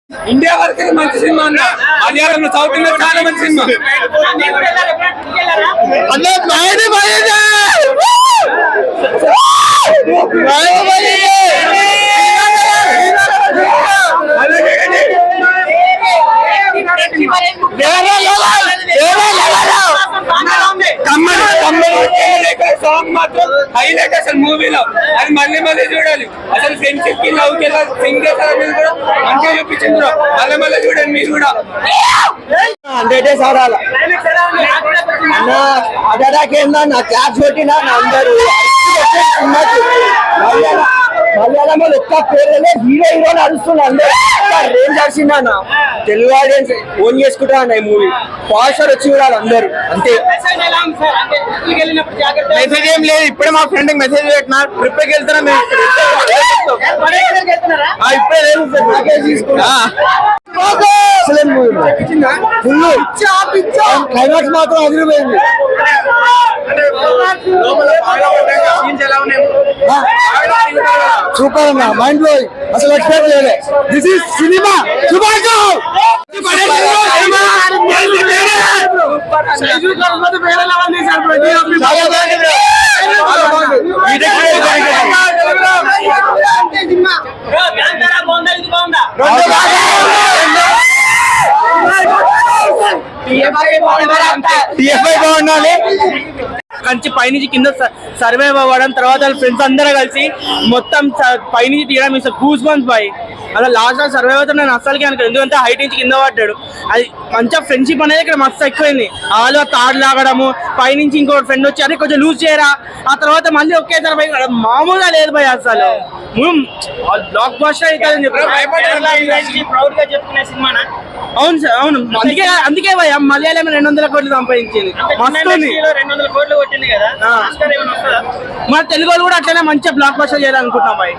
India వరకు మంచి cinema అన్న. మలయాళంలో సౌత్ ఇండియా చాలా మంచి సినిమా. సాంగ్ మాత్రం హైలైట్ అసలు మూవీలో. అది మళ్ళీ మళ్ళీ చూడాలి. అసలు ఫ్రెండ్షిప్ కి లవ్ కి ఎలా సింగ్ చేస్తారనేది కూడా మంచిగా చూపించింది. మళ్ళీ మళ్ళీ చూడండి మీరు కూడా. 100 days అవరాల అదరాకేందా నా క్లాస్ కొట్టినా నా అందరూ మలయాళంలో ఒక్క పేర్లనే హీరో హీరోని అరుస్తున్నా అందరూ రేంజ్ వచ్చిందన్న. తెలుగు ఆడియన్స్ ఓన్ చేసుకుంటా అన్న ఈ మూవీ. పాస్టర్ వచ్చి చూడాలి అందరూ అంతే. మెసేజ్ ఏం లేదు. ఇప్పుడే మా ఫ్రెండ్ మెసేజ్ పెట్టినా ట్రిప్కి వెళ్తున్నా మేము. ఇప్పుడే క్లైమాక్స్ మాత్రం అదిరిపోయింది. సూపర్ అన్న, మైండ్ బ్లోయింగ్. అసలు ఎక్స్పెక్ట్ చేయలే. This is cinema. బాగుండాలి. కంచి పైనుంచి కింద సర్వైవ్ అవ్వడం, తర్వాత వాళ్ళ ఫ్రెండ్స్ అందరూ కలిసి మొత్తం పైనుంచి తీయడం ఇస్ గూస్ బంప్స్ బాయ్. అలా లాస్ట్ లో సర్వైవ్ అవుతాడు నేను అస్సలకి అనుకోను. ఎందుకంటే హైట్ నుంచి కింద పడ్డాడు. అది మంచిగా ఫ్రెండ్షిప్ అనేది ఇక్కడ మస్తు ఎక్కువైంది. వాళ్ళు తాడు లాగడము, పైనుంచి ఇంకో ఫ్రెండ్ వచ్చి అదే కొంచెం లూజ్ చేయరా, ఆ తర్వాత మళ్ళీ ఒకేసారి బైక్ మామూలుగా లేదు భయ్ అసలు. బ్లాక్ బస్టర్ అవుతుందని చెప్పి అవును సార్, అవును. అందుకే భయ మలయాళం 200 కోట్లు సంపాదించింది. మస్తుంది. 200 కోట్లు కొట్టింది కదా. మన తెలుగు వాళ్ళు కూడా అట్లనే మంచిగా బ్లాక్ బస్టర్ చేయాలనుకుంటున్నాం భయ్.